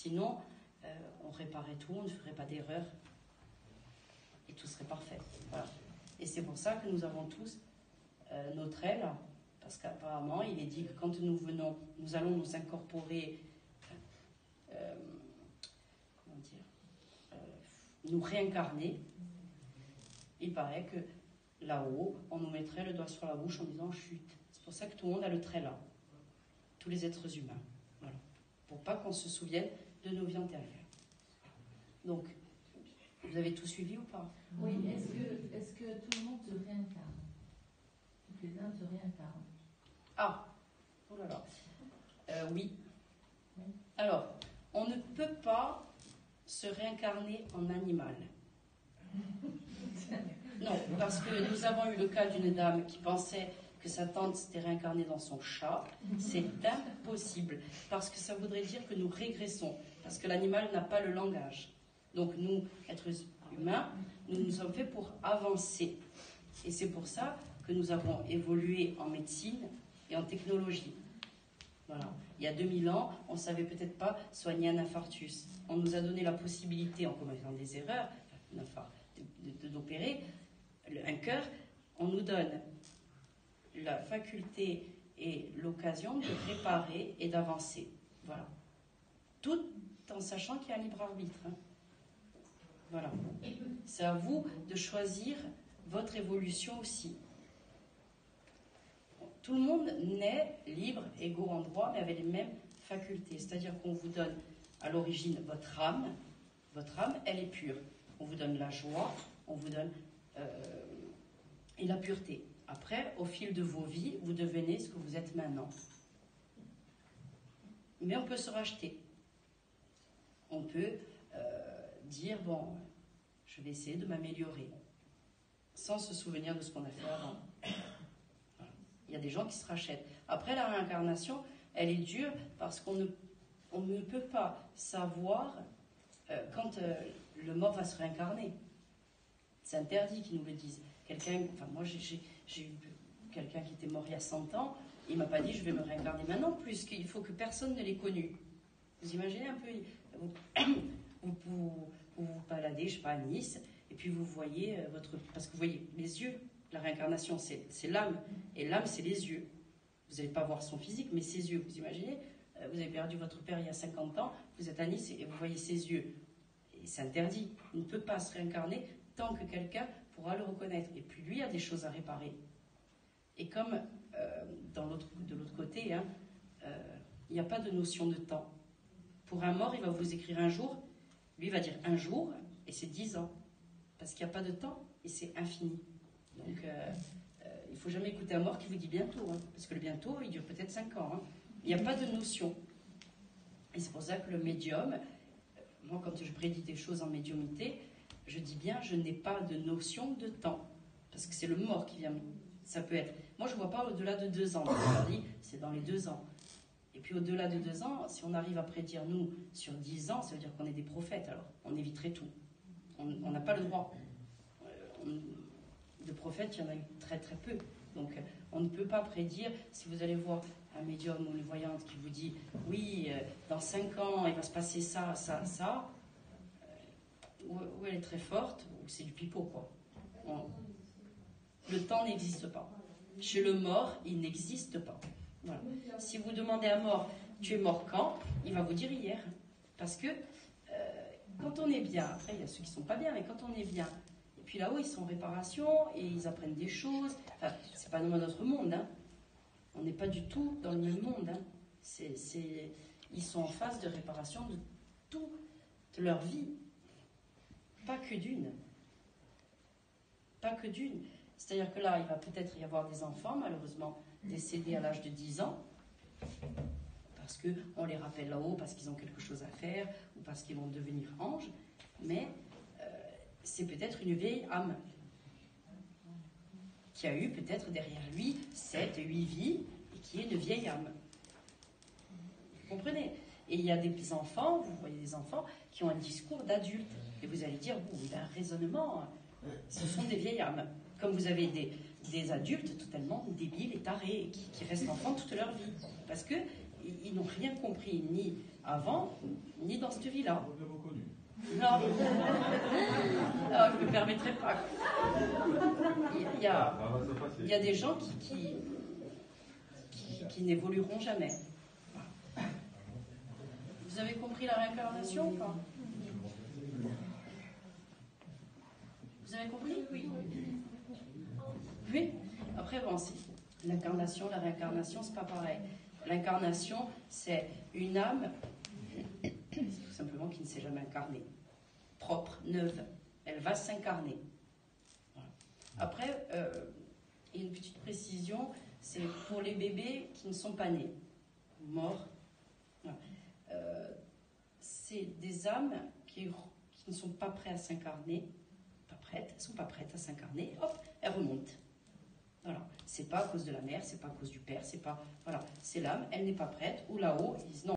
Sinon, on réparait tout, on ne ferait pas d'erreur et tout serait parfait. Voilà. Et c'est pour ça que nous avons tous notre aile, parce qu'apparemment, il est dit que quand nous venons, nous allons nous incorporer, nous réincarner. Il paraît que là-haut, on nous mettrait le doigt sur la bouche en disant chute. C'est pour ça que tout le monde a le trait là. Tous les êtres humains. Voilà. Pour pas qu'on se souvienne de nos vies antérieures. Donc, vous avez tout suivi ou pas? Oui, est-ce que tout le monde se réincarne? Toutes les âmes se réincarnent? Ah, oh là là. Oui. Alors, on ne peut pas se réincarner en animal. Non, parce que nous avons eu le cas d'une dame qui pensait que sa tante s'était réincarnée dans son chat. C'est impossible, parce que ça voudrait dire que nous régressons, parce que l'animal n'a pas le langage. Donc nous, êtres humains, nous nous sommes faits pour avancer. Et c'est pour ça que nous avons évolué en médecine et en technologie. Voilà. Il y a 2000 ans, on ne savait peut-être pas soigner un infarctus. On nous a donné la possibilité, en commettant des erreurs, d'opérer un cœur. On nous donne la faculté et l'occasion de réparer et d'avancer. Voilà. Tout en sachant qu'il y a un libre arbitre. Hein. Voilà. C'est à vous de choisir votre évolution aussi. Tout le monde naît libre, égaux en droit, mais avec les mêmes facultés. C'est-à-dire qu'on vous donne à l'origine votre âme. Votre âme, elle est pure. On vous donne la joie, on vous donne et la pureté. Après, au fil de vos vies, vous devenez ce que vous êtes maintenant. Mais on peut se racheter. On peut dire, bon, je vais essayer de m'améliorer, sans se souvenir de ce qu'on a fait avant. Voilà. Il y a des gens qui se rachètent. Après, la réincarnation, elle est dure parce qu'on ne peut pas savoir quand le mort va se réincarner. C'est interdit qu'ils nous le disent. Moi j'ai eu quelqu'un qui était mort il y a 100 ans, il ne m'a pas dit je vais me réincarner maintenant, plus qu'il faut que personne ne l'ait connu. Vous imaginez un peu, vous baladez, je sais pas, à Nice, et puis vous voyez parce que vous voyez les yeux, la réincarnation c'est l'âme, et l'âme c'est les yeux. Vous n'allez pas voir son physique, mais ses yeux, vous imaginez, vous avez perdu votre père il y a 50 ans, vous êtes à Nice et vous voyez ses yeux. Et c'est interdit, il ne peut pas se réincarner tant que quelqu'un pourra le reconnaître. Et puis lui a des choses à réparer. Et comme de l'autre côté, hein, il n'y a pas de notion de temps. Pour un mort, il va vous écrire un jour, lui il va dire un jour, et c'est 10 ans. Parce qu'il n'y a pas de temps, et c'est infini. Donc il ne faut jamais écouter un mort qui vous dit bientôt, hein, parce que le bientôt, il dure peut-être 5 ans. Hein. Il n'y a pas de notion. Et c'est pour ça que le médium, moi quand je prédis des choses en médiumnité, je dis bien, je n'ai pas de notion de temps. Parce que c'est le mort qui vient. Ça peut être. Moi, je ne vois pas au-delà de 2 ans. Je dis, c'est dans les 2 ans. Et puis, au-delà de 2 ans, si on arrive à prédire, nous, sur 10 ans, ça veut dire qu'on est des prophètes, alors. On éviterait tout. On n'a pas le droit. De prophètes, il y en a eu très, très peu. Donc, on ne peut pas prédire. Si vous allez voir un médium ou une voyante qui vous dit, oui, dans 5 ans, il va se passer ça, ça, ça. Ou elle est très forte, ou c'est du pipeau, quoi. Le temps n'existe pas. Chez le mort, il n'existe pas. Voilà. Si vous demandez à un mort, tu es mort quand? Il va vous dire hier. Parce que quand on est bien, après il y a ceux qui ne sont pas bien, mais quand on est bien, et puis là-haut ils sont en réparation, et ils apprennent des choses, enfin, c'est pas notre monde, hein. On n'est pas du tout dans le même monde, hein. Ils sont en phase de réparation de toute leur vie. Pas que d'une. Pas que d'une. C'est-à-dire que là, il va peut-être y avoir des enfants, malheureusement, décédés à l'âge de 10 ans, parce qu'on les rappelle là-haut, parce qu'ils ont quelque chose à faire, ou parce qu'ils vont devenir anges, mais c'est peut-être une vieille âme, qui a eu peut-être derrière lui 7, 8 vies, et qui est une vieille âme. Vous comprenez? Et il y a des enfants, vous voyez des enfants, qui ont un discours d'adulte. Et vous allez dire, il a un raisonnement, ce sont des vieilles âmes. Comme vous avez des adultes totalement débiles et tarés, qui restent enfants toute leur vie. Parce qu'ils ils n'ont rien compris, ni avant, ni dans cette vie-là. Vous l'avez reconnu. Non, non, je ne me permettrai pas. Il y a des gens qui n'évolueront jamais. Vous avez compris la réincarnation ou pas? Vous avez compris? Oui. Oui. Après, bon, l'incarnation, la réincarnation, c'est pas pareil. L'incarnation, c'est une âme, tout simplement, qui ne s'est jamais incarnée. Propre, neuve. Elle va s'incarner. Voilà. Après, il y a une petite précision, c'est pour les bébés qui ne sont pas nés, morts. Voilà. C'est des âmes qui ne sont pas prêtes à s'incarner, elles ne sont pas prêtes à s'incarner, hop, elles remontent. Voilà. C'est pas à cause de la mère, c'est pas à cause du père, c'est pas. Voilà. C'est l'âme, elle n'est pas prête, ou là-haut, ils disent non.